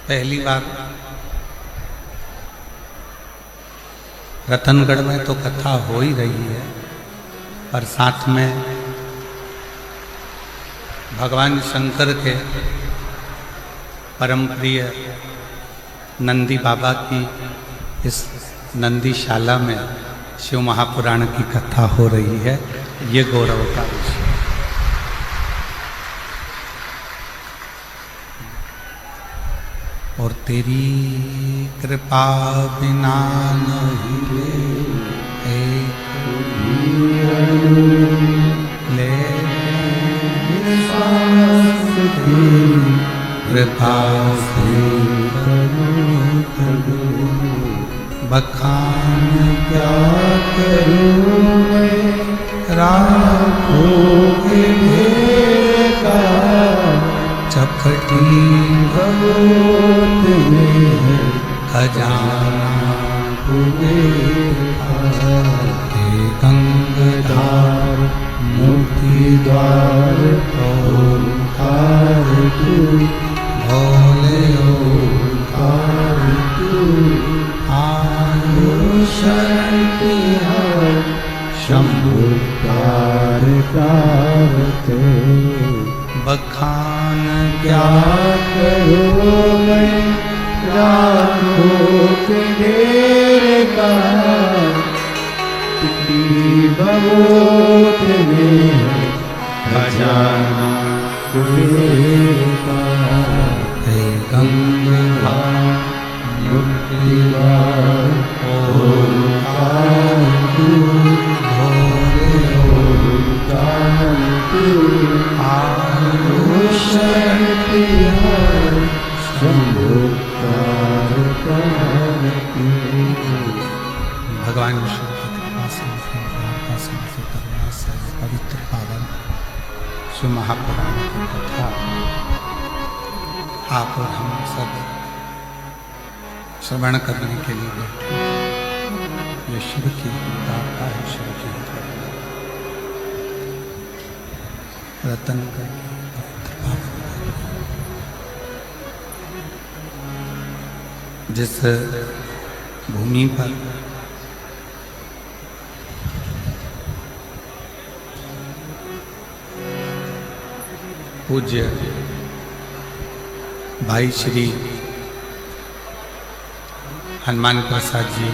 पहली बार रतनगढ़ में तो कथा हो ही रही है, पर साथ में भगवान शंकर के परम प्रिय नंदी बाबा की इस नंदीशाला में शिव महापुराण की कथा हो रही है। ये गौरव का विषय। और तेरी कृपा बिना नहीं ले कृपा से बखान क्या करूं मैं राखों के ढेर का चपटी भगवत में है खजाना हे गंगाधार मुक्ति द्वार ओंकार तू भोले ओंकार तू आयुष्य शंभुकार करते बखान क्या करूं मैं राखों के ढेर का भगवत में खजाना हे गंगाधार मुक्ति द्वार ओंकार तू भोले ओंकार तू आयुष्य शंभुकार करते। भगवान विष्णु की कृपा से पवित्र पावन शिव महापुराण की कथा आप और हम सब श्रवण करने के लिए बैठे। ये शिव की दाता है, शिव की रतनगढ़ पवित्र पावन जिस भूमि पर पूज्य भाई श्री हनुमान प्रसाद जी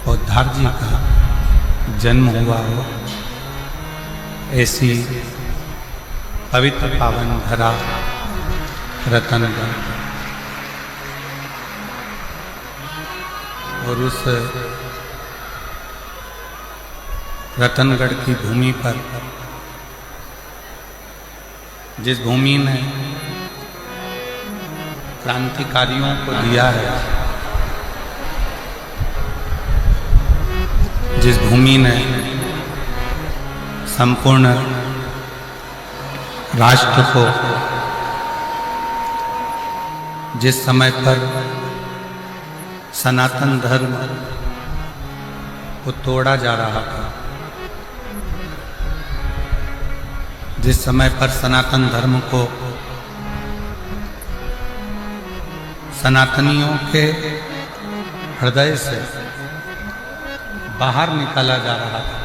पौधार जी का जन्म हुआ हो, ऐसी पवित्र पावन धरा रतनगढ़ और उस रतनगढ़ की भूमि पर जिस भूमि ने क्रांतिकारियों को दिया है, जिस भूमि ने संपूर्ण राष्ट्र को जिस समय पर सनातन धर्म को तोड़ा जा रहा था, जिस समय पर सनातन धर्म को सनातनियों के हृदय से बाहर निकाला जा रहा था,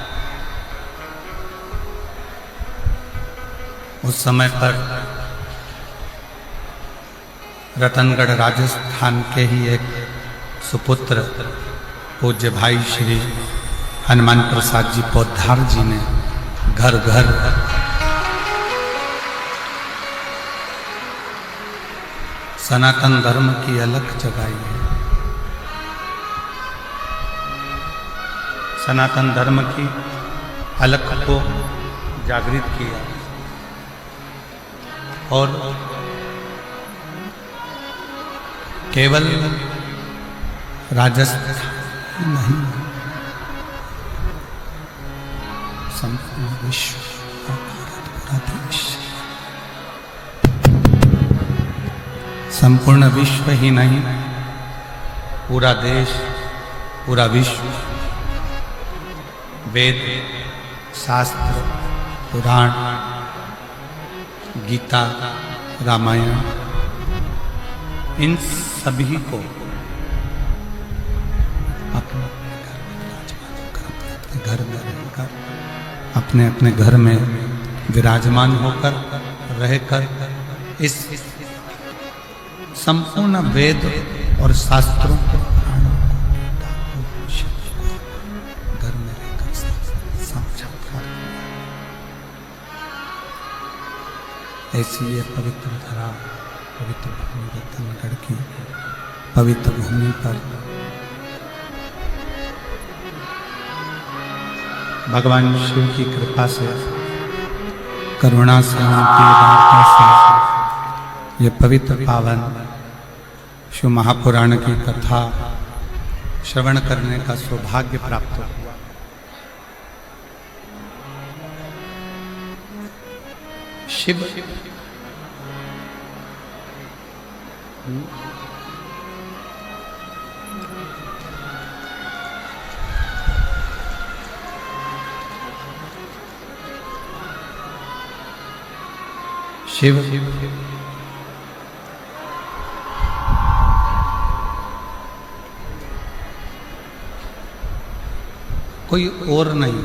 उस समय पर रतनगढ़ राजस्थान के ही एक सुपुत्र पूज्य भाई श्री हनुमान प्रसाद जी पौधार जी ने घर घर सनातन धर्म की अलख जगाई है, सनातन धर्म की अलख को जागृत किया और केवल राजस्थान नहीं, संपूर्ण विश्व और भारत पूरा देश, संपूर्ण विश्व ही नहीं, पूरा देश, पूरा विश्व वेद, शास्त्र, पुराण, गीता, रामायण इन सभी को अपने घर में रहकर, अपने अपने घर में विराजमान होकर रहकर इस संपूर्ण वेद और शास्त्रों को घर में रहकर साक्षात्कार, ऐसी ये पवित्र धरा, पवित्र भूमि रतनगढ़ की पवित्र भूमि पर भगवान शिव की कृपा से, करुणा से, उनकी वार्ता से ये पवित्र पावन शिव महापुराण की कथा श्रवण करने का सौभाग्य प्राप्त हुआ। शिव शिव कोई और नहीं,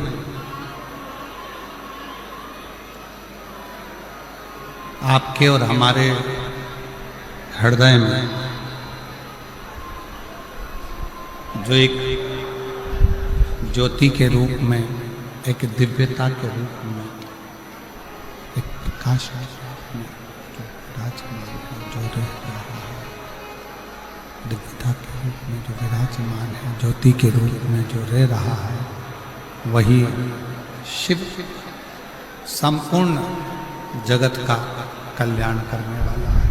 आपके और हमारे हृदय में जो एक ज्योति के रूप में, एक दिव्यता के रूप में, एक प्रकाश के रूप में जो रह रहा है, दिव्यता के रूप में जो विराजमान है, ज्योति के रूप में जो रह रहा है, वही शिव संपूर्ण जगत का कल्याण करने वाला है,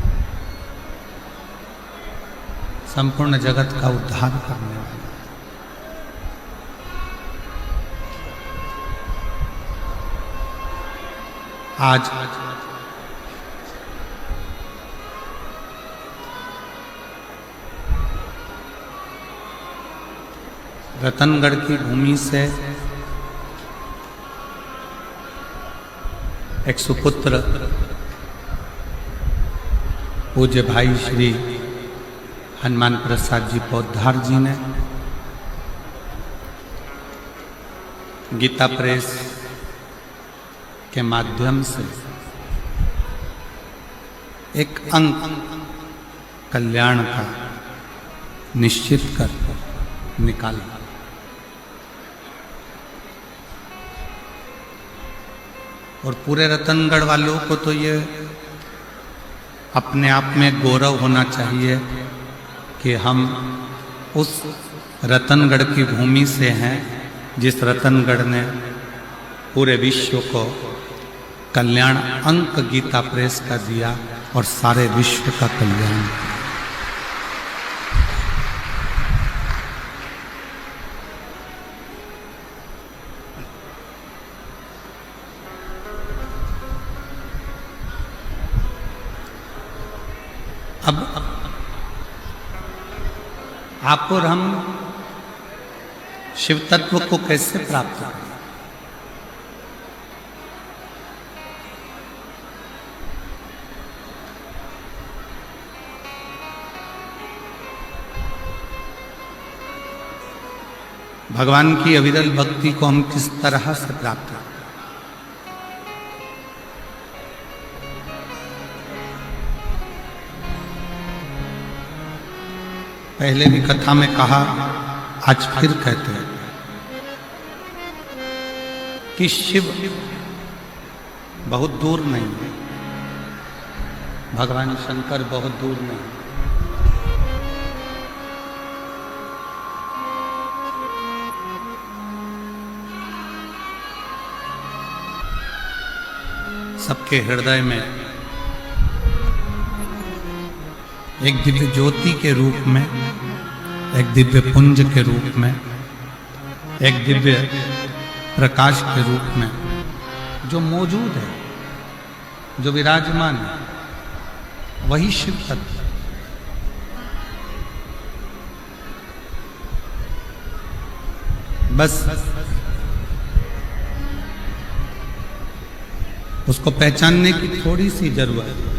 संपूर्ण जगत का उद्धार करने वाला है। आज रतनगढ़ की भूमि से एक सुपुत्र पूज्य भाई श्री हनुमान प्रसाद जी पोद्दार जी ने गीता प्रेस के माध्यम से एक अंक कल्याण का निश्चित कर निकाला। और पूरे रतनगढ़ वालों को तो ये अपने आप में गौरव होना चाहिए कि हम उस रतनगढ़ की भूमि से हैं जिस रतनगढ़ ने पूरे विश्व को कल्याण अंक गीता प्रेस का दिया और सारे विश्व का कल्याण। अब आप और हम शिव तत्व को कैसे प्राप्त करें? भगवान की अविरल भक्ति को हम किस तरह से प्राप्त करें? पहले भी कथा में कहा, आज फिर कहते हैं कि शिव बहुत दूर नहीं है, भगवान शंकर बहुत दूर नहीं, सबके हृदय में एक दिव्य ज्योति के रूप में, एक दिव्य पुंज के रूप में, एक दिव्य प्रकाश के रूप में जो मौजूद है, जो विराजमान है, वही शिव तत्व। बस उसको पहचानने की थोड़ी सी जरूरत है।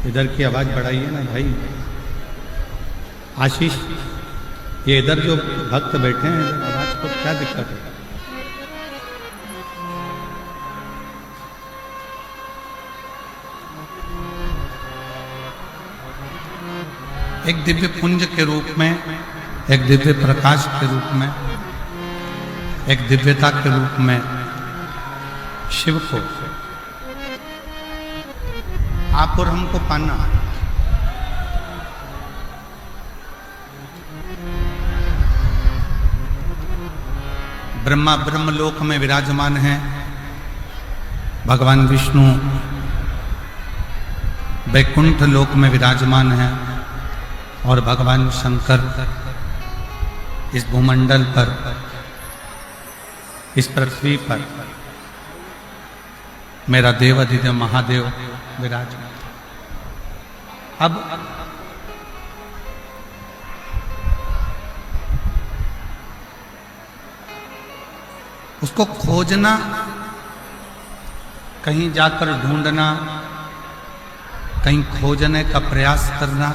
इधर की आवाज बढ़ाइए ना भाई। आशीष, ये इधर जो भक्त बैठे हैं इधर आवाज को क्या दिक्कत है? एक दिव्य पुंज के रूप में, एक दिव्य प्रकाश के रूप में, एक दिव्यता के रूप में शिव को आप और हमको पाना। ब्रह्मा ब्रह्मलोक में विराजमान हैं, भगवान विष्णु वैकुंठ लोक में विराजमान हैं और भगवान शंकर इस भूमंडल पर, इस पृथ्वी पर मेरा देव अधिदेव महादेव विराजमान। अब उसको खोजना, कहीं जाकर ढूंढना, कहीं खोजने का प्रयास करना,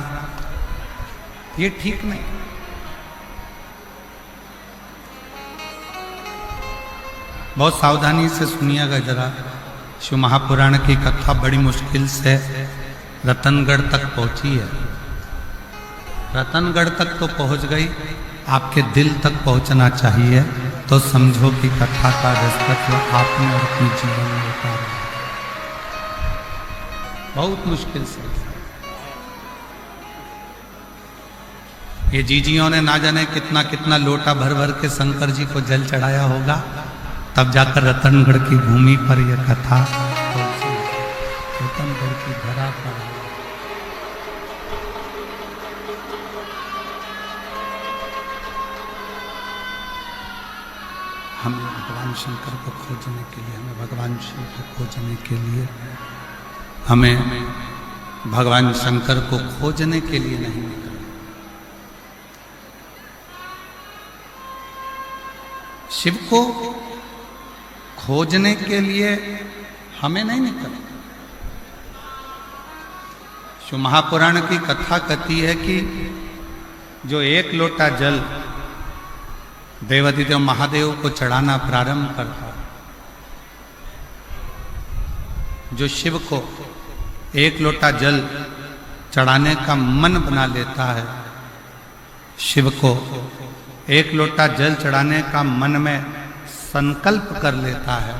ये ठीक नहीं। बहुत सावधानी से सुनिएगा जरा। शिव महापुराण की कथा बड़ी मुश्किल से रतनगढ़ तक पहुंची है। रतनगढ़ तक तो पहुंच गई, आपके दिल तक पहुंचना चाहिए, तो समझो कि कथा का दस्तक आपने और अपने जीवन में उतारा। बहुत मुश्किल से ये जीजियों ने ना जाने कितना कितना लोटा भर भर के शंकर जी को जल चढ़ाया होगा, तब जाकर रतनगढ़ की भूमि पर यह कथा पहुंची। रतनगढ़ की धरा पर हमें भगवान शंकर को खोजने के लिए, हमें भगवान शिव को खोजने के लिए, हमें भगवान शंकर को खोजने के लिए नहीं निकलना। शिव को खोजने के लिए हमें नहीं निकलना। शिव महापुराण की कथा कहती है कि जो एक लोटा जल देवाधिदेव महादेव को चढ़ाना प्रारंभ करता, जो शिव को एक लोटा जल चढ़ाने का मन बना लेता है, शिव को एक लोटा जल चढ़ाने का मन में संकल्प कर लेता है,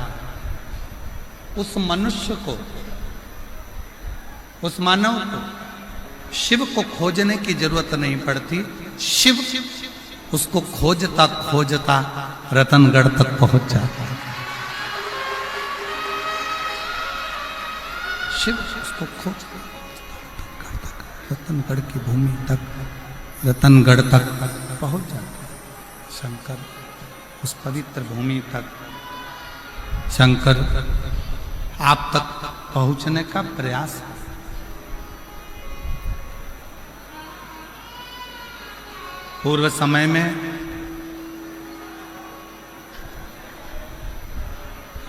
उस मनुष्य को, उस मानव को शिव को खोजने की जरूरत नहीं पड़ती। शिव उसको खोजता खोजता रतनगढ़ तक पहुंच जाता है। शिव उसको खोजता रतनगढ़ की भूमि तक, रतनगढ़ तक पहुंच जाता है। शंकर उस पवित्र भूमि तक, शंकर आप तक पहुंचने का प्रयास है। पूर्व समय में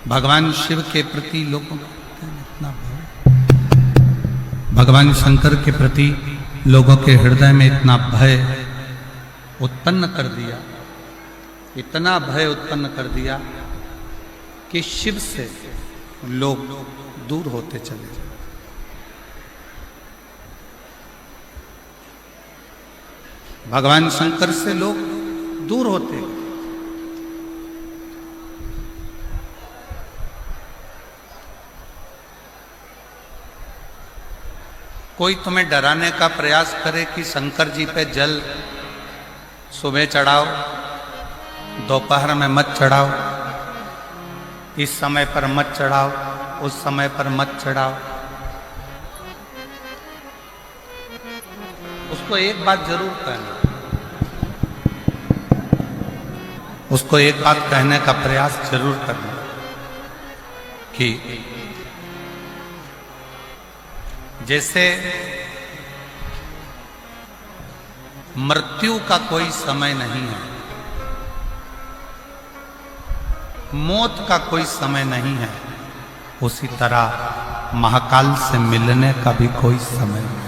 भगवान शिव के प्रति लोगों का इतना भय, भगवान शंकर के प्रति लोगों के हृदय में इतना भय उत्पन्न कर दिया, इतना भय उत्पन्न कर दिया कि शिव से लोग दूर होते चले गए। भगवान शंकर से लोग दूर होते गए। कोई तुम्हें डराने का प्रयास करे कि शंकर जी पे जल सुबह चढ़ाओ, दोपहर में मत चढ़ाओ, इस समय पर मत चढ़ाओ, उस समय पर मत चढ़ाओ, उसको एक बात जरूर कहना, उसको एक बात कहने का प्रयास जरूर करना कि जैसे मृत्यु का कोई समय नहीं है, मौत का कोई समय नहीं है, उसी तरह महाकाल से मिलने का भी कोई समय नहीं।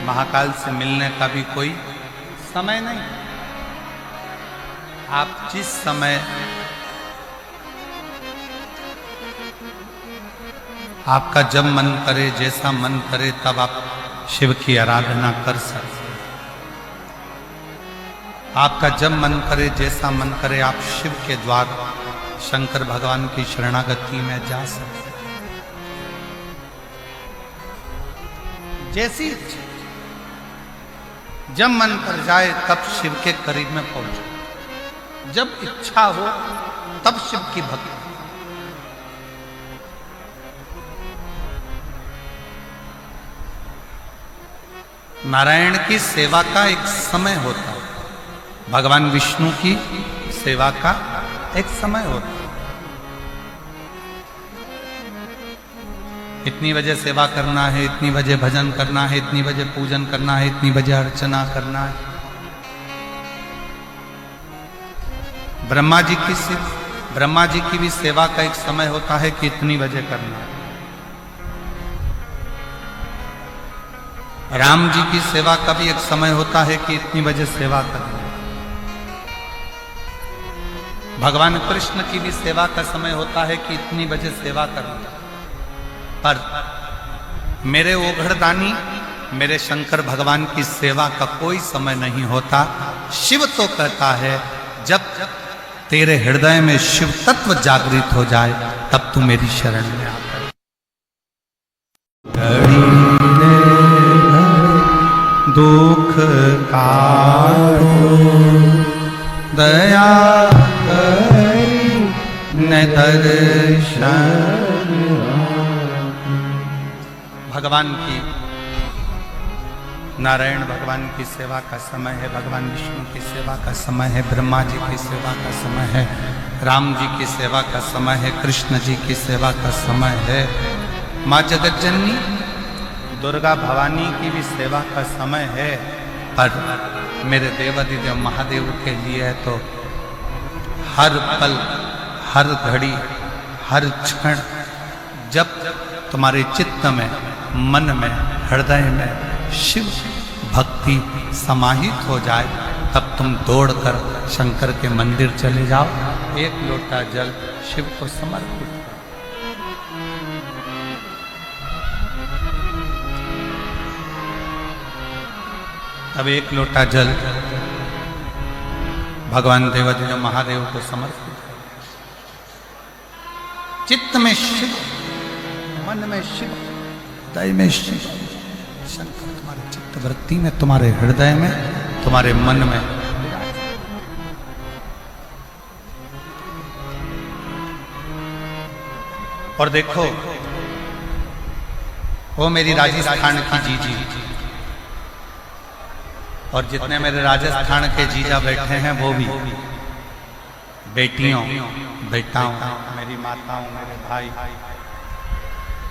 महाकाल से मिलने का भी कोई समय नहीं। आप जिस समय आपका जब मन करे, जैसा मन करे, तब आप शिव की आराधना कर सकते। आपका जब मन करे, जैसा मन करे, आप शिव के द्वार शंकर भगवान की शरणागति में जा सकते। जैसी जब मन कर जाए तब शिव के करीब में पहुंचो। जब इच्छा हो तब शिव की भक्ति। नारायण की सेवा का एक समय होता है, भगवान विष्णु की सेवा का एक समय होता है। इतनी बजे सेवा करना है, इतनी बजे भजन करना है, इतनी बजे पूजन करना है, इतनी बजे अर्चना करना है। ब्रह्मा जी की भी सेवा का एक समय होता है कि इतनी बजे करना है। राम जी की सेवा का भी एक समय होता है कि इतनी बजे सेवा करना है। भगवान कृष्ण की भी सेवा का समय होता है कि इतनी बजे सेवा करना है। पर मेरे ओघड़दानी, मेरे शंकर भगवान की सेवा का कोई समय नहीं होता। शिव तो कहता है जब तेरे हृदय में शिव तत्व जागृत हो जाए तब तू मेरी शरण में आ। दुख काटो दया करी न दर्शन। भगवान की, नारायण भगवान की सेवा का समय है, भगवान विष्णु की सेवा का समय है, ब्रह्मा जी की सेवा का समय है, राम जी की सेवा का समय है, कृष्ण जी की सेवा का समय है, माँ जगत जननी दुर्गा भवानी की भी सेवा का समय है। पर मेरे देवाधिदेव महादेव के लिए तो हर पल, हर घड़ी, हर क्षण जब तुम्हारे चित्त में, मन में, हृदय में शिव भक्ति समाहित हो जाए तब तुम दौड़कर शंकर के मंदिर चले जाओ। एक लोटा जल शिव को समर्पित। अब एक लोटा जल भगवान देवाधिदेव महादेव को समर्पित। चित्त में शिव, मन में शिव, हृदय में शिव। शंकर तुम्हारे चित्त वृत्ति में, तुम्हारे हृदय में, तुम्हारे मन में। और देखो वो मेरी राजस्थान की जीजी, और जितने मेरे राजस्थान के जीजा बैठे हैं वो भी बेटियों, बेटाओं, मेरी माताओं, मेरे भाई,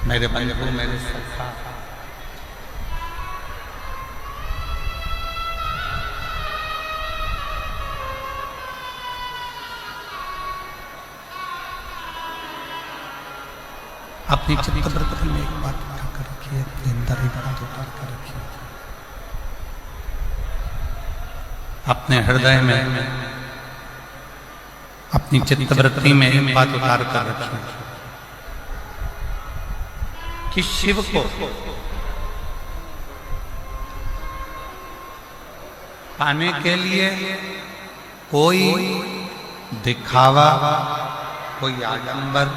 मेरे बंधु, मेरे सखा। अपनी चित्त वृत्ति में एक बात उठा कर रखिए, अपने अंदर एक बात उतार कर रखिए, अपने हृदय में, अपनी चित्त वृत्ति में एक बात उतार कर रखिए कि शिव को पाने के लिए कोई दिखावा, कोई आडंबर,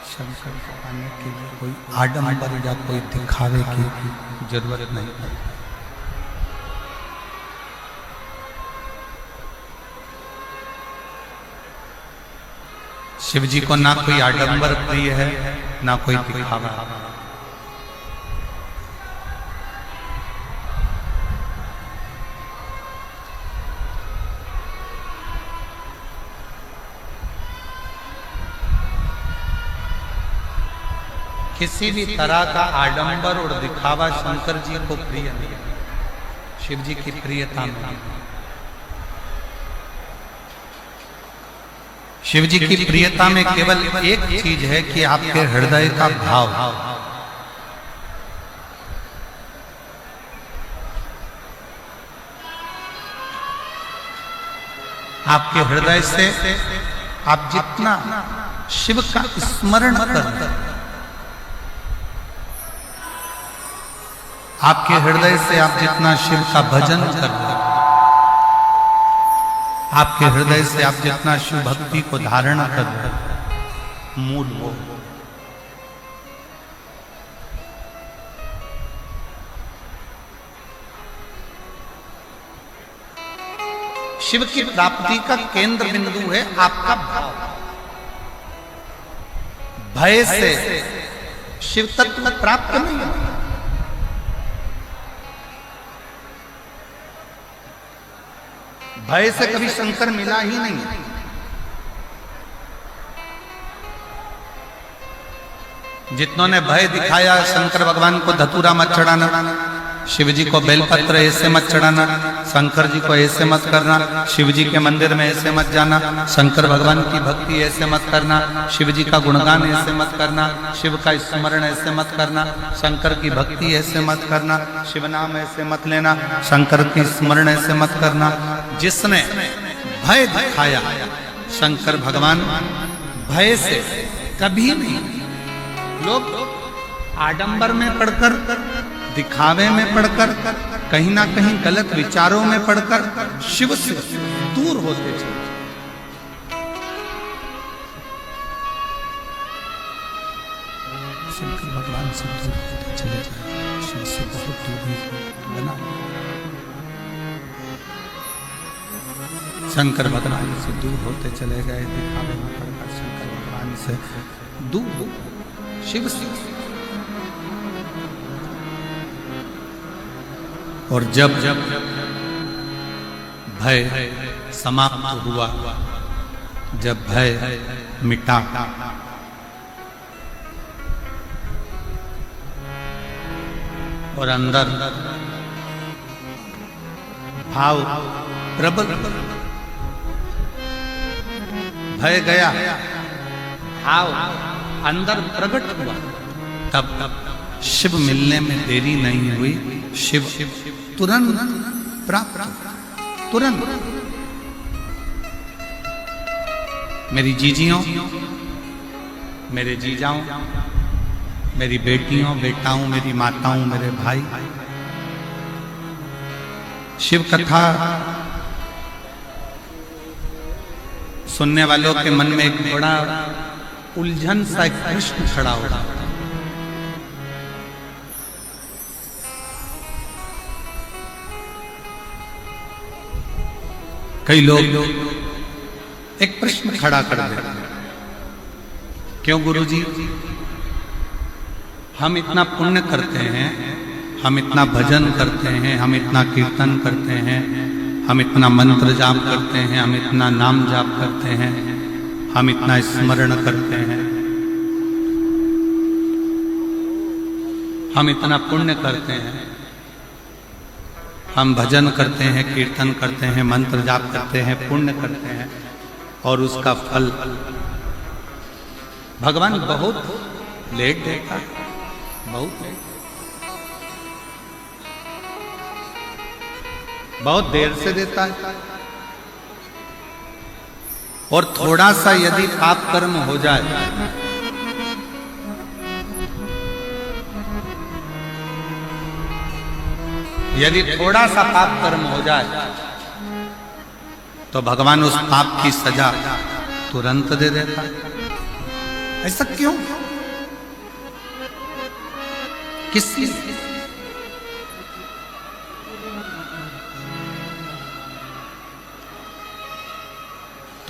शंकर को पाने के लिए कोई आडंबर या कोई दिखावे की जरूरत नहीं पड़ती। शिव जी को ना कोई आडंबर प्रिय है, ना कोई दिखावा। किसी भी तरह का आडंबर और दिखावा शंकर जी को प्रिय नहीं, शिव जी की प्रियता नहीं। शिव जी की प्रियता में केवल एक चीज है कि आपके हृदय का भाव। आपके हृदय से आप जितना शिव का स्मरण कर, आपके हृदय से आप जितना शिव का भजन कर, आपके हृदय से आप जितना शिव भक्ति को धारण कर, मूल वो शिव की प्राप्ति का केंद्र बिंदु है आपका भाव। भय से शिव तत्व प्राप्त नहीं है। भय से कभी शंकर मिला ही नहीं। जितनों ने भय दिखाया शंकर भगवान को धतूरा मत चढ़ाना, शिव जी को बेलपत्र ऐसे मत चढ़ाना, शंकर जी को ऐसे मत करना, शिव जी के मंदिर में ऐसे मत जाना, शंकर भगवान की भक्ति ऐसे मत करना, शिव जी का गुणगान ऐसे मत करना, शिव का स्मरण ऐसे मत करना, शंकर की भक्ति ऐसे मत करना, शिव नाम ऐसे मत लेना, शंकर की स्मरण ऐसे मत करना। जिसने भय दिखाया शंकर भगवान भय से कभी नहीं। लोग आडंबर में पढ़कर, दिखावे में पढ़कर, कहीं ना कहीं गलत विचारों में पढ़कर शिव से दूर होते चले। शंकर भगवान से दूर होते चले जाए, शिव से बहुत दूर बना। शंकर भगवान से दूर होते चले गए, दिखावे में पढ़कर शंकर भगवान से दूर, शिव से। और जब भय समाप्त हुआ, जब भय मिटा, और अंदर भाव प्रबल, भय गया, भाव अंदर प्रकट हुआ, तब शिव मिलने में देरी नहीं हुई। शिव तुरंत प्राप्त, तुरंत। मेरी जीजियों, मेरे जीजाओं, मेरी बेटियों, बेटाओं, मेरी माताओं, मेरे भाई, शिव कथा सुनने वालों के मन में एक बड़ा उलझन सा एक प्रश्न खड़ा हो रहा है। कई लोग एक प्रश्न खड़ा कर देते हैं, क्यों गुरुजी हम इतना पुण्य करते हैं, हम इतना भजन करते हैं, हम इतना कीर्तन करते हैं, हम इतना मंत्र जाप करते हैं, हम इतना नाम जाप करते हैं, हम इतना स्मरण करते हैं, हम इतना पुण्य करते हैं, हम भजन करते हैं, कीर्तन करते हैं, मंत्र जाप करते हैं, पुण्य करते हैं, और उसका फल भगवान बहुत लेट देता है, बहुत लेट, बहुत देर से देता है। और थोड़ा सा यदि पाप कर्म हो जाए, यदि थोड़ा सा पाप कर्म हो जाए, तो भगवान उस पाप की सजा तुरंत दे देता है। ऐसा क्यों? किस लिए?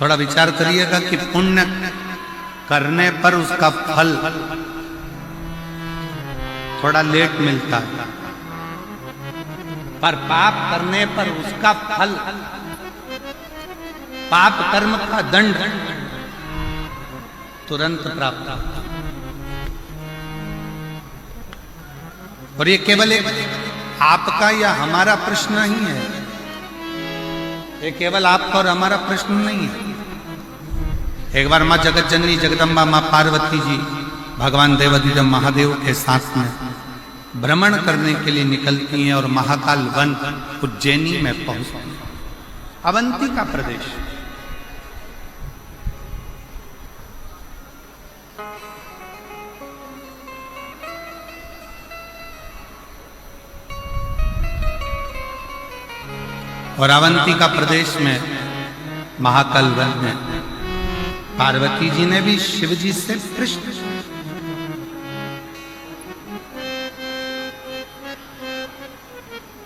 थोड़ा विचार करिएगा कि पुण्य करने पर उसका फल थोड़ा लेट मिलता है, पर पाप करने पर उसका फल, पाप कर्म का दंड तुरंत प्राप्त होता। और ये केवल एक आपका या हमारा प्रश्न नहीं है, ये केवल आपका और हमारा प्रश्न नहीं है, एक बार माँ जगत जननी जगदम्बा माँ पार्वती जी भगवान देवाधिदेव महादेव के साथ में भ्रमण करने के लिए निकलती हैं और महाकाल वन उज्जैनी में पहुंचती हैं, अवंती का प्रदेश। और अवंती का प्रदेश में महाकाल वन में पार्वती जी ने भी शिव जी से प्रश्न,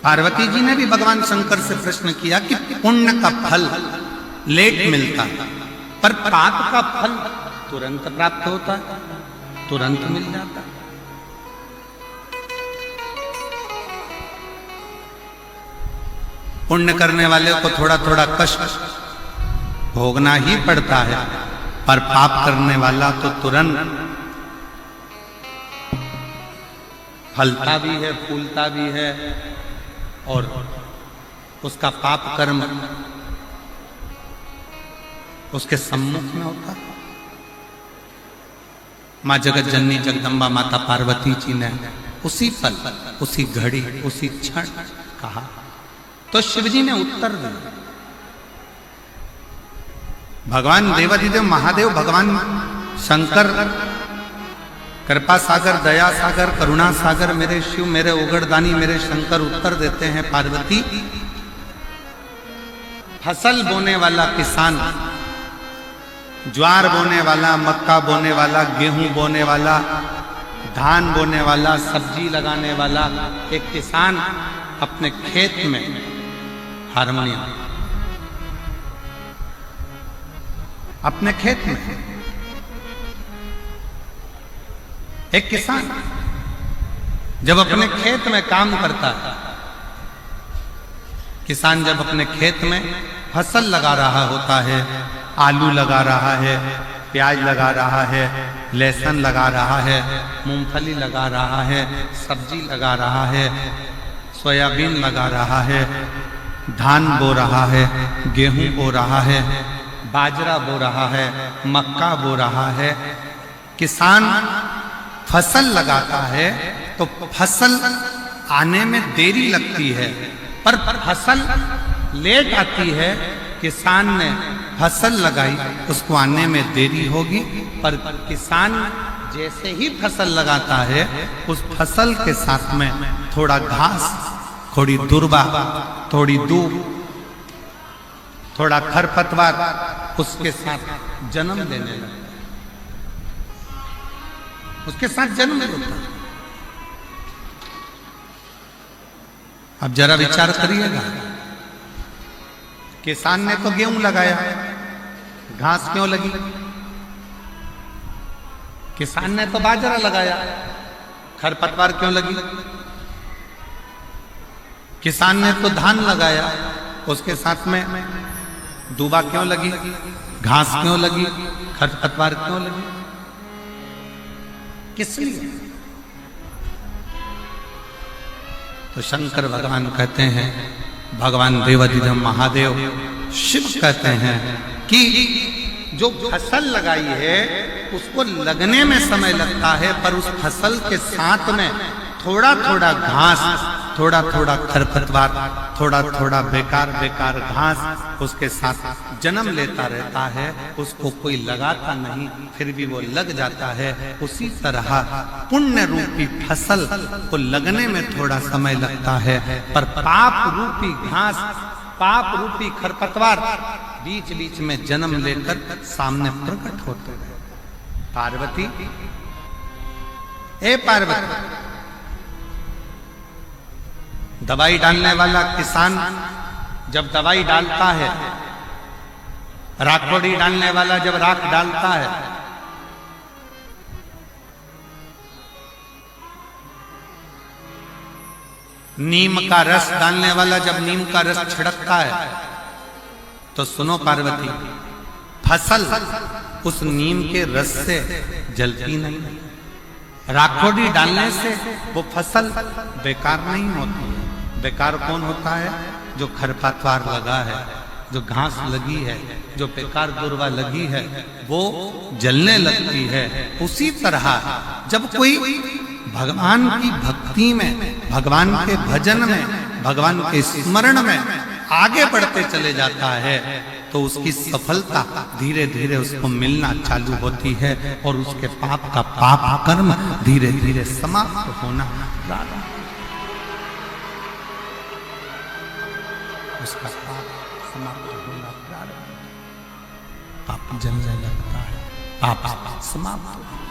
पार्वती जी ने भी भगवान शंकर से प्रश्न किया कि पुण्य का फल लेट मिलता है पर पाप का फल तुरंत प्राप्त होता है, तुरंत मिल जाता है। पुण्य करने वाले को थोड़ा थोड़ा कष्ट भोगना ही पड़ता है, पर पाप करने वाला तो तुरंत फलता भी है, फूलता भी है और उसका पाप कर्म उसके सम्मुख में होता है। माँ जगत जननी जगदम्बा माता पार्वती जी ने उसी पल, उसी घड़ी, उसी क्षण कहा तो शिवजी ने उत्तर दिया। भगवान देवाधिदेव महादेव, भगवान शंकर कृपा सागर, दया सागर, करुणा सागर, मेरे शिव, मेरे उगड़दानी, मेरे शंकर उत्तर देते हैं, पार्वती फसल बोने वाला किसान, ज्वार बोने वाला, मक्का बोने वाला, गेहूं बोने वाला, धान बोने वाला, सब्जी लगाने वाला एक किसान अपने खेत में हारमोनियम, अपने खेत में एक किसान जब अपने खेत में काम करता है, किसान जब अपने खेत में फसल लगा रहा होता है, आलू लगा रहा है, प्याज लगा रहा है, लहसुन लगा रहा है, मूंगफली लगा रहा है, सब्जी लगा रहा है, सोयाबीन लगा रहा है, धान बो रहा है, गेहूं बो रहा है, बाजरा बो रहा है, मक्का बो रहा है। किसान फसल लगाता है तो फसल आने में देरी लगती है, पर फसल लेट आती है। किसान ने फसल लगाई, उसको आने में देरी होगी, पर किसान जैसे ही फसल लगाता है उस फसल के साथ में थोड़ा घास, थोड़ी दुर्बा, थोड़ी दूब, थोड़ा खरपतवार उसके साथ जन्म लेने लगता है, उसके साथ जन्म लेता है। अब जरा विचार करिएगा, किसान ने तो गेहूं लगाया, घास क्यों लगी? किसान ने तो बाजरा लगाया, खरपतवार क्यों लगी? किसान ने तो धान लगाया, उसके साथ में दूबा क्यों लगी? घास क्यों लगी? खरपतवार क्यों लगी? किस लिए? तो शंकर भगवान कहते हैं, भगवान देवाधिदेव महादेव शिव कहते हैं कि जो फसल लगाई है उसको लगने में समय लगता है, पर उस फसल के साथ में थोड़ा थोड़ा घास, थोड़ा थोड़ा खरपतवार, थोड़ा थोड़ा बेकार बेकार घास उसके साथ जन्म लेता रहता है, उसको कोई लगाता नहीं, फिर भी वो लग जाता है। उसी तरह पुण्य रूपी फसल को लगने में थोड़ा समय लगता है, पर पाप रूपी घास, पाप रूपी खरपतवार बीच बीच में जन्म लेकर सामने प्रकट होते हैं। पार्वती, ए पार्वती, दवाई डालने वाला किसान जब दवाई डालता है, राखोड़ी डालने वाला जब राख डालता है, नीम का रस डालने वाला जब नीम का रस छिड़कता है, तो सुनो पार्वती, फसल उस नीम के रस से जलती नहीं, राखोड़ी डालने से वो फसल बेकार नहीं होती है। बेकार कौन होता है? जो खरपतवार लगा है, जो घास लगी है, जो बेकार दुर्वा लगी है, वो जलने लगती है। उसी तरह जब कोई भगवान की भक्ति में, भगवान के भजन में, भगवान के स्मरण में आगे बढ़ते चले जाता है, तो उसकी सफलता धीरे धीरे उसको मिलना चालू होती है और उसके पाप का पाप कर्म धीरे धीरे समाप्त होना प्रारंभ, उसका पाप समाप्त होना प्रारंभ, पाप जलने लगता है, पाप समाप्त होता है।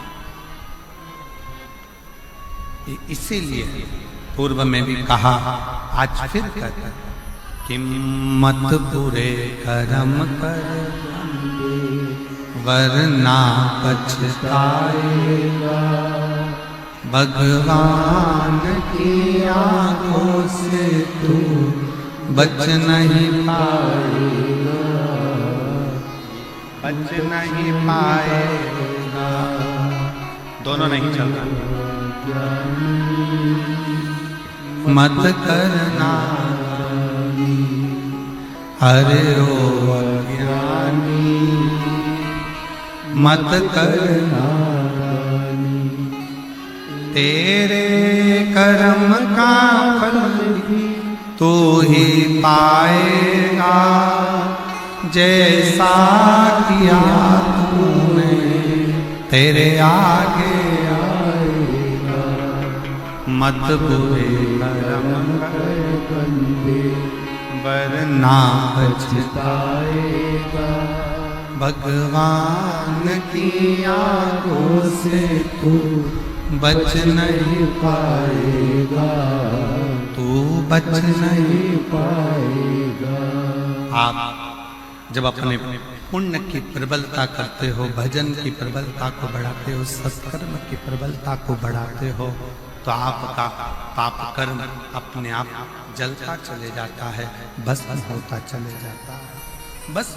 इसीलिए पूर्व में भी कहा, आज फिर कहता है कि मत बुरे कर्म कर वरना पछताएगा, भगवान की आंखों से तू बच नहीं पाएगा, बच नहीं पाएगा। दोनों नहीं चल रहा। मत करना अरे ओ अज्ञानी, मत करना तेरे कर्म का फल तू ही पाएगा, जैसा किया तूने तेरे आगे आएगा। मत बुरे कर्म कर बंदे वरना पछताएगा, भगवान की आंखों से तू बच नहीं पाएगा, तू बच नहीं पाएगा। आप जब अपने पुण्य की प्रबलता करते हो, भजन की प्रबलता को बढ़ाते हो, सत्कर्म की प्रबलता को बढ़ाते हो, तो आपका पाप कर्म अपने आप जलता चले जाता है, भस्म होता चले जाता है। बस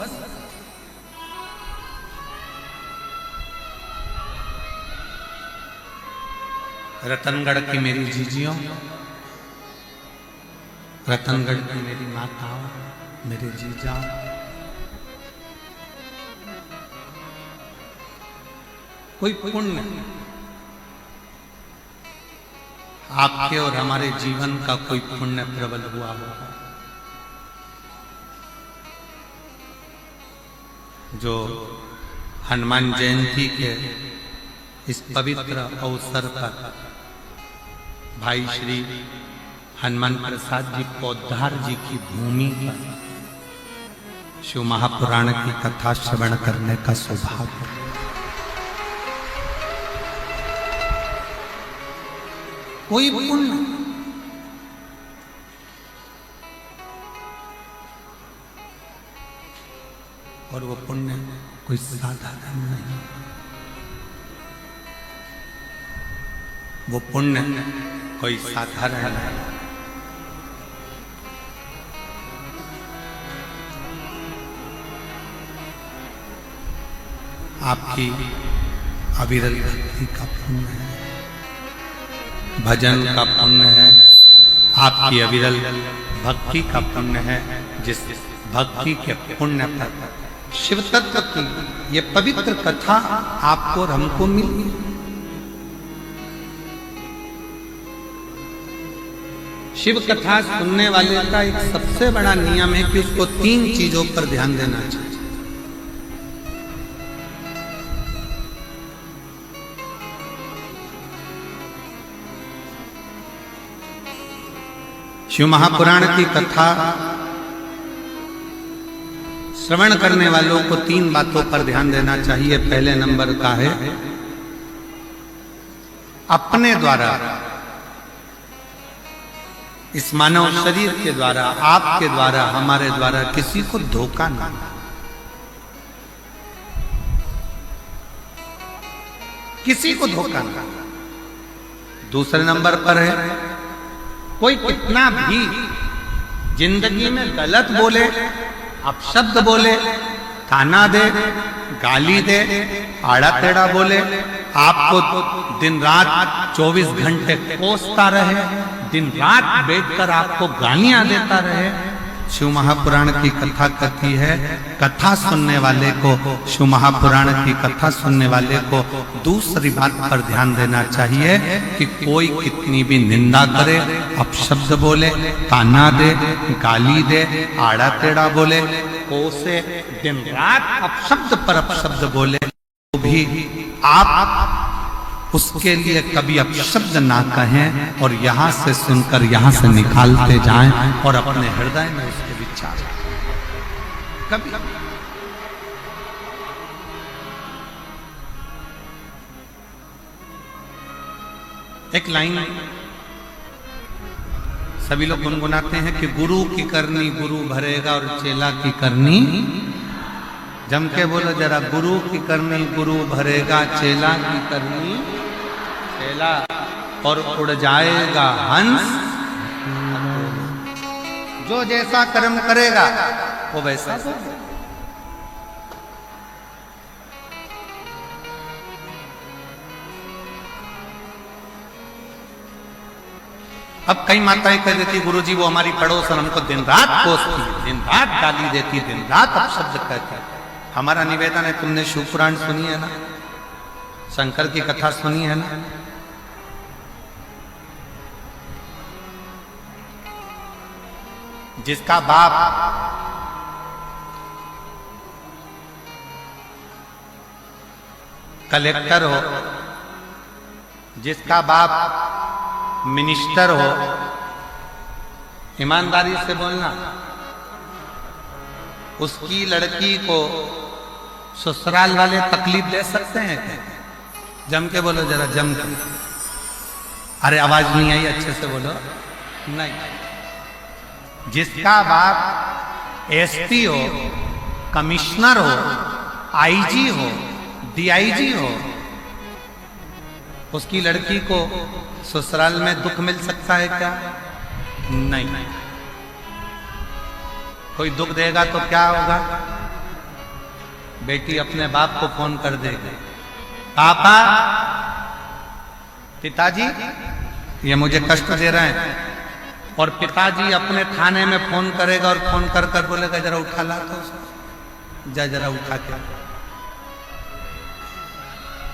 रतनगढ़ की मेरी जीजियों, रतनगढ़ की मेरी माताओं, मेरे जीजा, कोई पुण्य आपके और हमारे जीवन का कोई पुण्य प्रबल हुआ होगा, जो हनुमान जयंती के इस पवित्र अवसर पर भाई श्री हनुमान प्रसाद जी पौधार जी की भूमि पर शिव महापुराण की कथा श्रवण करने का सौभाग्य, कोई पुण्य और वो पुण्य कोई साधारण नहीं, वो पुण्य कोई साधारण नहीं। आपकी अविरल भक्ति का पुण्य है, भजन का पुण्य है, आपकी अविरल भक्ति का पुण्य है, जिस भक्ति के पुण्य पर शिव तत्व की ये पवित्र कथा आपको और हमको मिली। शिव कथा सुनने वाले का एक सबसे बड़ा नियम है कि उसको 3 चीजों पर ध्यान देना चाहिए। शिव महापुराण की कथा श्रवण करने वालों को 3 बातों पर ध्यान देना चाहिए। पहले नंबर का है, अपने द्वारा, इस मानव शरीर के द्वारा, आपके द्वारा, हमारे द्वारा किसी को धोखा ना, किसी को धोखा ना। दूसरे नंबर पर है, कोई कितना भी जिंदगी में गलत बोले, अपशब्द बोले, ताना दे, गाली दे, आड़ा टेढ़ा बोले, आपको दिन रात 24 घंटे कोसता रहे, दिन रात बैठकर आपको गालियां देता रहे, शिव महापुराण की कथा कहती है, कथा सुनने वाले को, शिव महापुराण की कथा सुनने वाले को दूसरी बात पर ध्यान देना चाहिए कि कोई कितनी भी निंदा करे, अपशब्द बोले, ताना दे, गाली दे, आड़ा टेढ़ा बोले, कोसे, दिन रात अपशब्द पर अपशब्द बोले, तो भी आप उसके लिए कभी अपशब्द ना कहें और यहां से सुनकर यहां से निकालते जाएं और अपने हृदय में उसके विचार कभी। एक लाइन सभी लोग गुनगुनाते हैं कि गुरु की करनी गुरु भरेगा और चेला की करनी, जम के बोलो जरा, गुरु की करनी गुरु भरेगा, चेला की करनी चेला, और उड़ जाएगा हंस। जो जैसा कर्म करेगा वो वैसा होगा। अब कई माताएं कह देती, गुरुजी वो हमारी पड़ोसन हमको दिन रात कोसती, दिन रात गाली देती, दिन रात अपशब्द कहती। हमारा निवेदन है, तुमने शिव पुराण सुनी है ना, शंकर की कथा सुनी है ना, जिसका बाप कलेक्टर हो, जिसका बाप मिनिस्टर हो, ईमानदारी से बोलना, उसकी लड़की को ससुराल वाले तकलीफ दे सकते हैं? जम के बोलो जरा, जम के। अरे आवाज नहीं आई, अच्छे से बोलो। नहीं, जिसका बाप एसपी हो, कमिश्नर हो, आईजी हो, डीआईजी हो, उसकी लड़की को ससुराल में दुख मिल सकता है क्या? नहीं। कोई दुख देगा तो क्या होगा? बेटी अपने बाप को फोन कर देगी, पापा, पिताजी ये मुझे कष्ट दे रहे हैं, और पिताजी अपने थाने में फोन करेगा और फोन कर कर बोलेगा जरा उठा ला तो, जा जरा उठा के,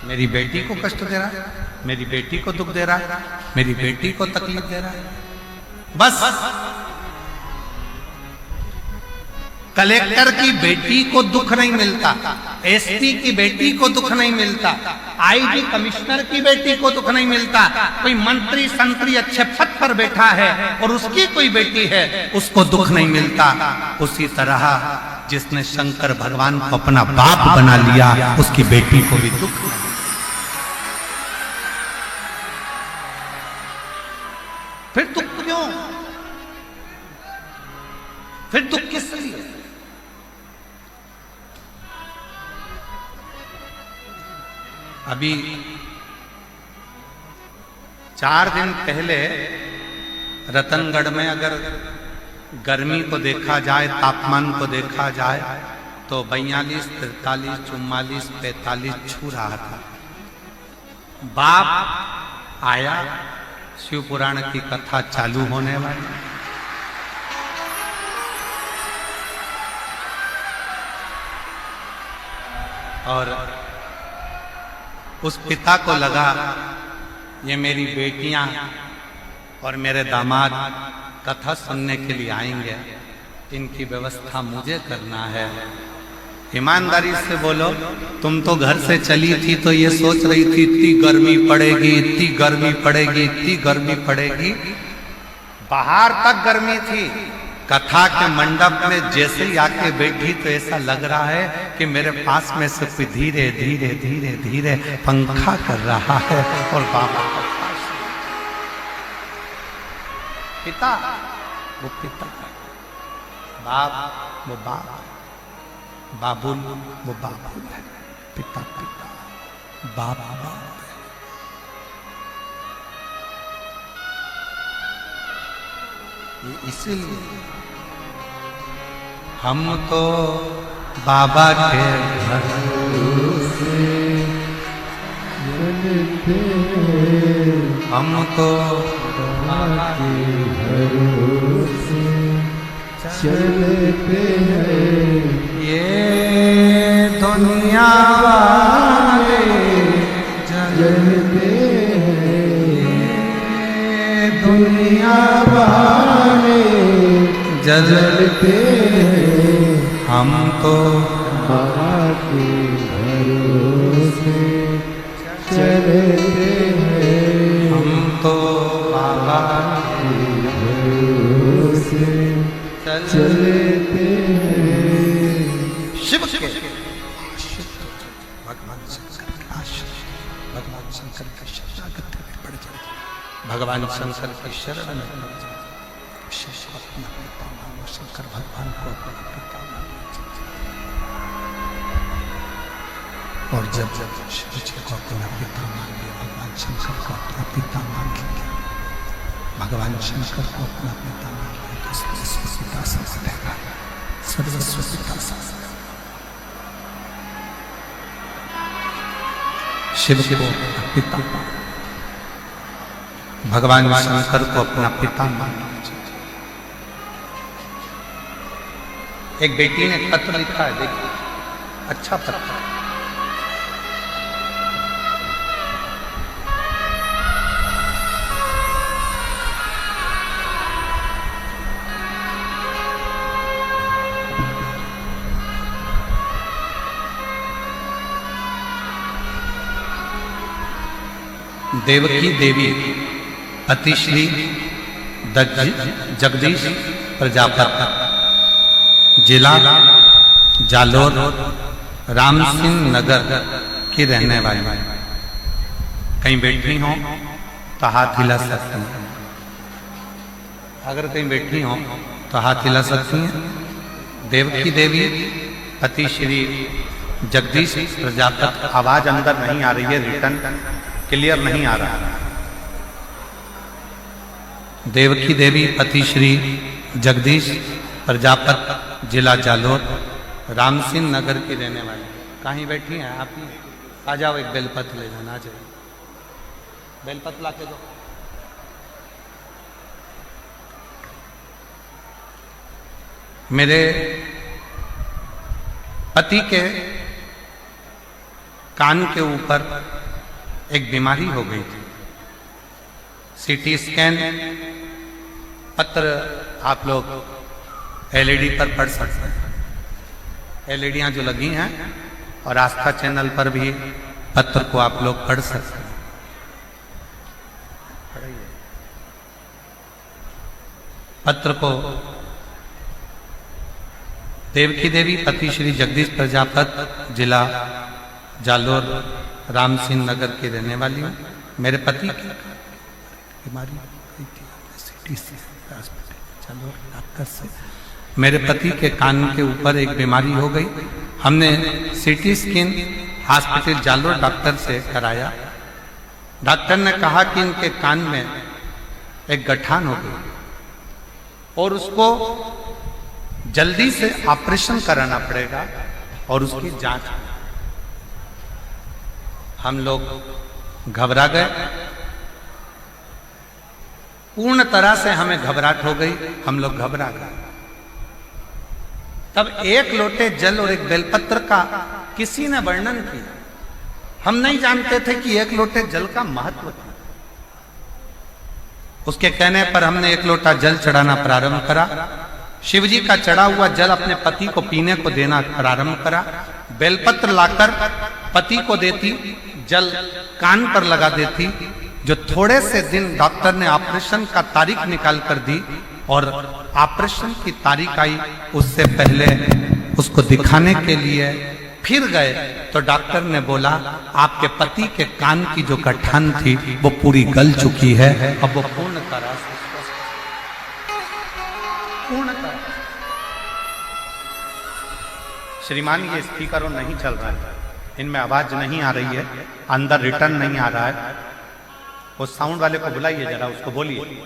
मेरी बेटी को कष्ट दे रहा है, मेरी बेटी को दुख दे रहा है, मेरी बेटी को तकलीफ दे रहा है। बस कलेक्टर की बेटी को दुख नहीं मिलता, एसपी की बेटी को दुख नहीं मिलता, आईजी कमिश्नर की बेटी को दुख नहीं मिलता, कोई मंत्री संतरी अच्छे पद पर बैठा है और उसकी कोई बेटी है उसको दुख नहीं मिलता। उसी तरह जिसने शंकर भगवान को अपना बाप बना लिया उसकी बेटी को भी दुख नहीं। फिर दुख क्यों? फिर दुख किस लिए? अभी 4 दिन पहले रतनगढ़ में अगर गर्मी को देखा जाए, तापमान को देखा जाए तो 42, 43, 44, 45 छू रहा था। बाप आया, शिव पुराण की कथा चालू होने वाली, और उस पिता को लगा ये मेरी बेटियां और मेरे दामाद कथा सुनने के लिए आएंगे, इनकी व्यवस्था मुझे करना है। ईमानदारी से बोलो, तुम तो घर से चली थी तो ये सोच रही थी इतनी गर्मी पड़ेगी, इतनी गर्मी पड़ेगी, इतनी गर्मी पड़ेगी, बाहर तक गर्मी थी, कथा के मंडप में जैसे ही आके बैठी तो ऐसा लग रहा है कि मेरे पास में से कोई धीरे धीरे धीरे धीरे पंखा कर रहा है। और बाबा पिता वो पिता, बाप वो बाप, बाबुल वो बाबुल है, पिता पिता, बाप बाप। ये इसीलिए हम तो बाबा के भरोसे, हम तो बाबा के भरोसे चलते हैं ये दुनिया वाले जलते हैं दुनिया वाले जलते हैं हम तो बाबा के भरोसे चलते हैं हम तो बाबा के भरोसे चलते हैं शिव के भगवान शंकर के आश्रय भगवान शंकर के शरणागत में पड़ जाए भगवान शंकर की शरण में पड़ जाए शिव को अपना पिता मानो शंकर भगवान को अपना पिता मानो और जब जब शिव जी को अपना पिता मान लिया भगवान शंकर को अपना पिता मान लिया भगवान शंकर को अपना पिता मान लिया तो सर्वस्वपिता संस्कृत सर्वस्वपिता संस्कृत शिव को अपना पिता भगवान शंकर को अपना पिता मान लिया। एक बेटी ने पत्र लिखा है देखिए अच्छा पत्र देवकी देवी अतिश्री जगदीश प्रजापति जिला जालोर राम सिंह नगर की रहने वाली कहीं बैठी हो तो हाथ हिला सकती हैं अगर कहीं बैठी हो तो हाथ हिला सकती हैं देवकी देवी अति श्री जगदीश प्रजापति आवाज अंदर नहीं आ रही है रिटर्न क्लियर नहीं आ रहा देवकी देवी अति श्री जगदीश प्रजापति जिला जालोर राम सिंह नगर की रहने वाली कहीं बैठी हैं आप ही आ जाओ एक बेलपत्र ले जाना आ जाओ बेलपत्र ला के दो मेरे पति के कान के ऊपर एक बीमारी हो गई थी सीटी स्कैन पत्र आप लोग एलईडी पर पढ़ सकते हैं एलईडियां जो लगी हैं और आस्था चैनल पर भी पत्र को आप लोग पढ़ सकते हैं पत्र को देवकी देवी पति श्री जगदीश प्रजापति जिला जालोर राम सिंह नगर की रहने वाली हूँ मेरे पति की बीमारी जालोर डॉक्टर से मेरे पति के कान के ऊपर एक बीमारी हो गई हमने city skin hospital Jalore doctor से कराया डॉक्टर ने कहा कि इनके कान में एक गठान हो गई और उसको जल्दी से ऑपरेशन कराना पड़ेगा और उसकी जांच हम लोग घबरा गए पूर्ण तरह से हमें घबराहट हो गई हम लोग घबरा गए तब एक लोटे जल और एक बेलपत्र का किसी ने वर्णन किया हम नहीं जानते थे कि एक लोटे जल का महत्व था उसके कहने पर हमने एक लोटा जल चढ़ाना प्रारंभ करा शिवजी का चढ़ा हुआ जल अपने पति को पीने को देना प्रारंभ करा बेलपत्र लाकर पति को देती जल कान पर लगा देती जो थोड़े से दिन डॉक्टर ने ऑपरेशन का तारीख निकाल कर दी और ऑपरेशन की तारीख आई उससे पहले उसको दिखाने के लिए फिर गए तो डॉक्टर ने बोला आपके पति के कान की जो गठान थी वो पूरी गल चुकी है अब वो पूर्ण तरह से श्रीमान ये स्पीकर नहीं चल रहा है इनमें आवाज नहीं आ रही है अंदर रिटर्न नहीं आ रहा है वो साउंड वाले को बुलाइए जरा उसको बोलिए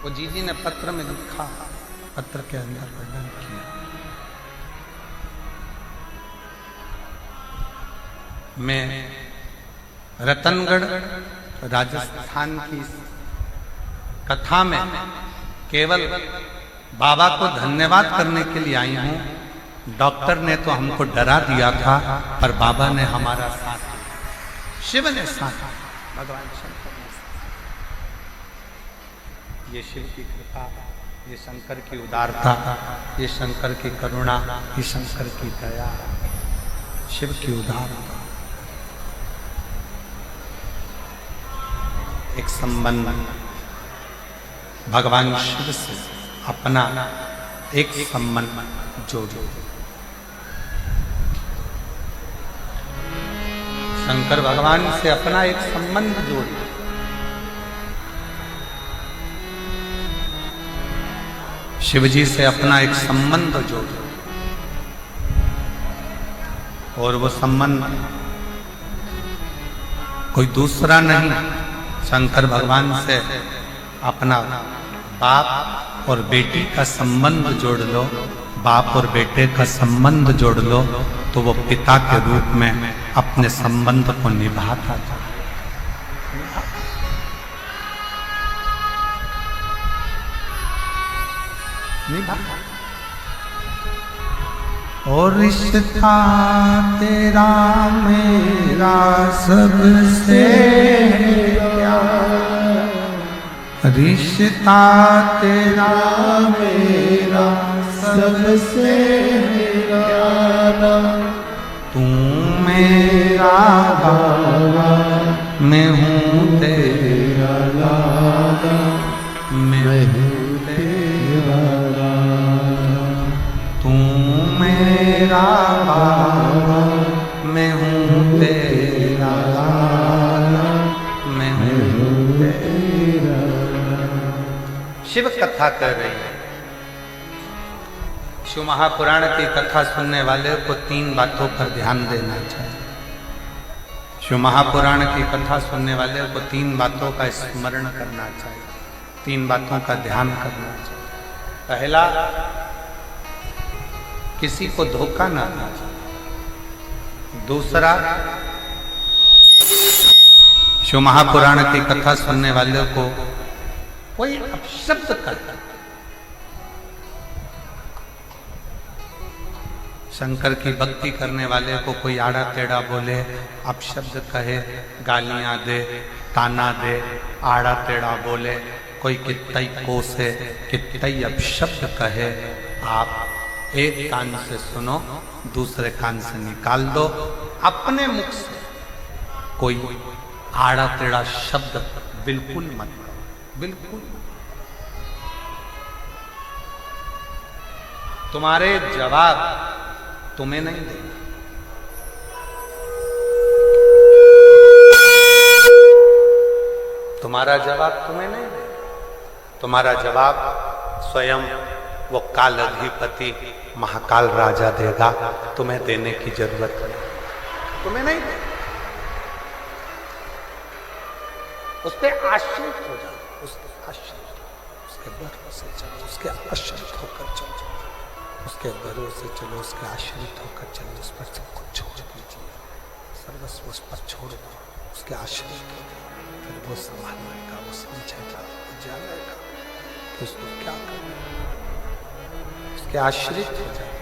वो जीजी ने पत्र में लिखा, पत्र के अंदर वर्णन किया। मैं रतनगढ़ राजस्थान की कथा में केवल बाबा को धन्यवाद करने के लिए आई हूं। डॉक्टर ने तो हमको डरा दिया था, पर बाबा ने हमारा साथ दिया, शिव ने साथ दिया, भगवान शंकर ने साथ। ये शिव की कृपा, ये शंकर की उदारता, ये शंकर की करुणा, ये शंकर की दया, शिव की उदारता। एक संबंध भगवान शिव से अपना एक संबंध जोड़ो। शंकर भगवान से अपना एक संबंध जोड़ो। शिव जी से अपना एक संबंध जोड़ो, और वो संबंध कोई दूसरा नहीं, शंकर भगवान से अपना बाप और बेटी का संबंध जोड़ लो। बाप और बेटे का संबंध जोड़ लो तो वो पिता के रूप में अपने संबंध को निभाता था। और रिश्ता तेरा मेरा सबसे रिश्ता तेरा मेरा सबसे प्यारा, तू मेरा बाबा मैं हूँ तेरा लाला, मैं हूँ तेरा लाला। तू मेरा बाबा मैं हूँ तेरा लाला, मैं हूँ तेरा लाला। शिव कथा कर रही है। शिव महापुराण की कथा सुनने वाले को 3 बातों पर ध्यान देना चाहिए। शिव महापुराण की कथा सुनने वाले को 3 बातों का स्मरण करना चाहिए, 3 बातों का ध्यान करना चाहिए। पहला, किसी को धोखा ना देना चाहिए। दूसरा, शिव महापुराण की कथा सुनने वाले को कोई अपशब्द करता, शंकर की भक्ति करने वाले को कोई आड़ा टेढ़ा बोले, अपशब्द कहे, गालियां दे, ताना दे, आड़ा टेढ़ा बोले, कोई कितई कोसे, कितई अपशब्द कहे, आप एक कान से सुनो, दूसरे कान से निकाल दो। अपने मुख से कोई आड़ा टेढ़ा शब्द बिल्कुल मत करो, बिल्कुल। तुम्हारे जवाब तुम्हें नहीं देगा, तुम्हारा जवाब तुम्हें नहीं देगा। तुम्हारा जवाब स्वयं वो काल अधिपति महाकाल राजा देगा, तुम्हें देने की जरूरत नहीं, तुम्हें नहीं देगा। उस पर आश्रित हो जाओ, उसके आश्रित, उसके भरोसे चलो, उसके आश्रित होकर चलो, उसके भरोसे चलो, उसके आश्रित होकर चलो। उस पर सब कुछ छोड़ दीजिए, सर्वस्व उस पर छोड़ दो, उसके आश्रित हो जाओ। फिर वो संभालेगा, वो समझेगा, वो जानेगा कि उसको क्या करना है, उसके आश्रित हो जाए।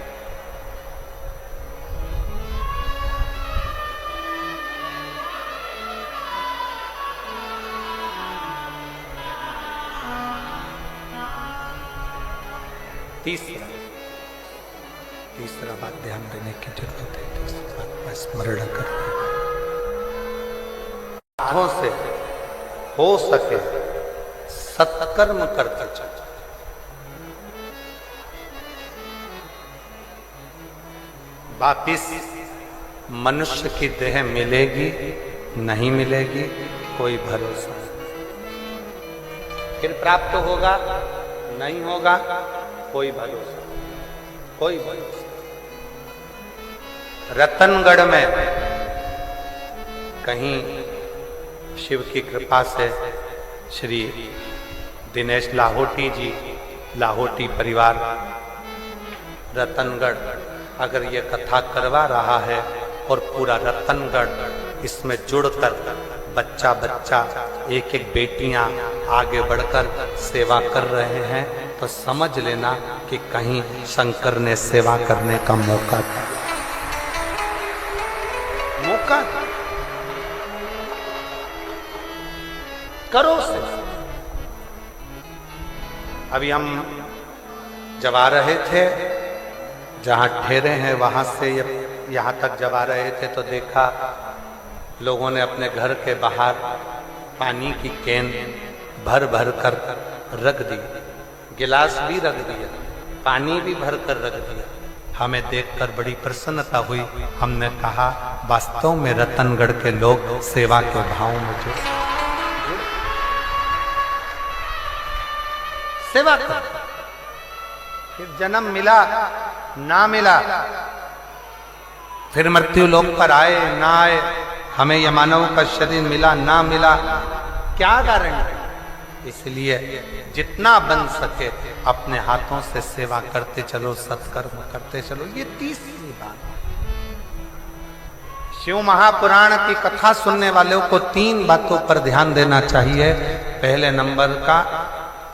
तीसरा बात ध्यान देने की जरूरत है, तीसरी बात का स्मरण करना। हाथों से हो सके सत्कर्म करते चलो। वापिस मनुष्य की देह मिलेगी नहीं मिलेगी कोई भरोसा नहीं, फिर प्राप्त होगा नहीं होगा कोई भरोसा, कोई भरोसा। रतनगढ़ में कहीं शिव की कृपा से श्री दिनेश लाहोटी जी, लाहोटी परिवार रतनगढ़, अगर ये कथा करवा रहा है और पूरा रतनगढ़ इसमें जुड़कर बच्चा बच्चा एक एक बेटियां आगे बढ़कर सेवा कर रहे हैं, तो समझ लेना कि कहीं शंकर ने सेवा करने का मौका दिया। मौका करो से। अभी हम जब आ रहे थे, जहां ठहरे हैं वहां से यहां तक जब आ रहे थे तो देखा लोगों ने अपने घर के बाहर पानी की कैन भर भर कर रख दी, गिलास भी रख दिया, पानी भी भर कर रख दिया। हमें देखकर बड़ी प्रसन्नता हुई। हमने कहा वास्तव में रतनगढ़ के लोग सेवा के भाव में जुड़े, सेवा कर। फिर जन्म मिला ना मिला, फिर मृत्यु लोक पर आए ना आए, हमें यह मानव का शरीर मिला ना मिला, क्या गारंटी। इसलिए जितना बन सके अपने हाथों से सेवा करते चलो, सत्कर्म करते चलो। ये तीसरी बात। शिव महापुराण की कथा सुनने वालों को 3 बातों पर ध्यान देना चाहिए। पहले नंबर का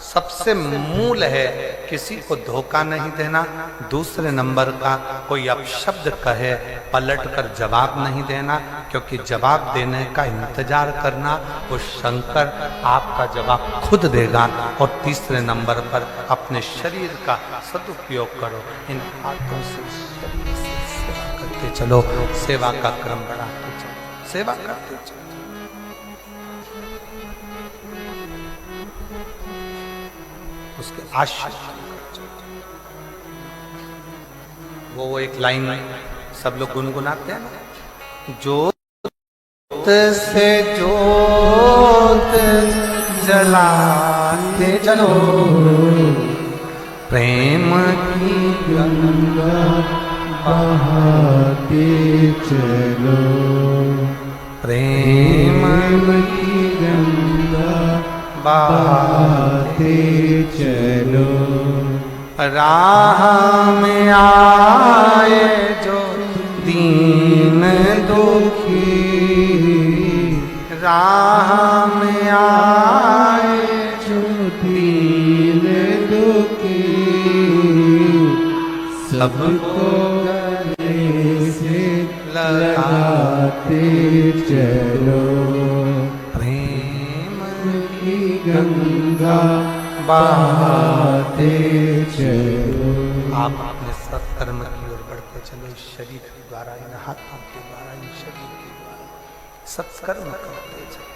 सबसे मूल है किसी को धोखा नहीं देना। दूसरे नंबर का कोई अपशब्द कहे पलट कर जवाब नहीं देना, क्योंकि जवाब देने का इंतजार करना वो शंकर आपका जवाब खुद देगा। और तीसरे नंबर पर अपने शरीर का सदुपयोग करो। इन हाथों से शरीर से सेवा करते चलो, सेवा का क्रम बढ़ाते चलो, सेवा करते चलो। उसके आश्रय वो एक लाइन सब लोग गुनगुनाते हैं ना, जोत से जोत जलाते चलो, प्रेम की गंगा बहाते चलो, प्रेम की गंगा बहाते चलो, राह में आए जो दीन दुखी, राह में आए जो दीन दुखी, सबको गले से लगाते चलो, गंगा बहाते चलो। आप अपने सत्कर्म की ओर बढ़ते चलो, इस शरीर के द्वारा, इन हाथों के द्वारा, इन शरीर के द्वारा सत्कर्म करते चलो।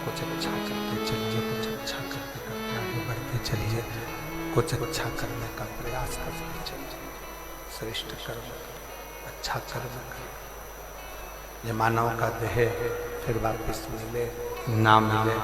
कुछ अच्छा करते चलिए, कुछ अच्छा करते करते आगे बढ़ते चलिए, कुछ अच्छा करने का प्रयास करते चलिए। श्रेष्ठ कर्म, अच्छा कर्म करें। ये मानव का देह फिर वापस मिले ना मिले,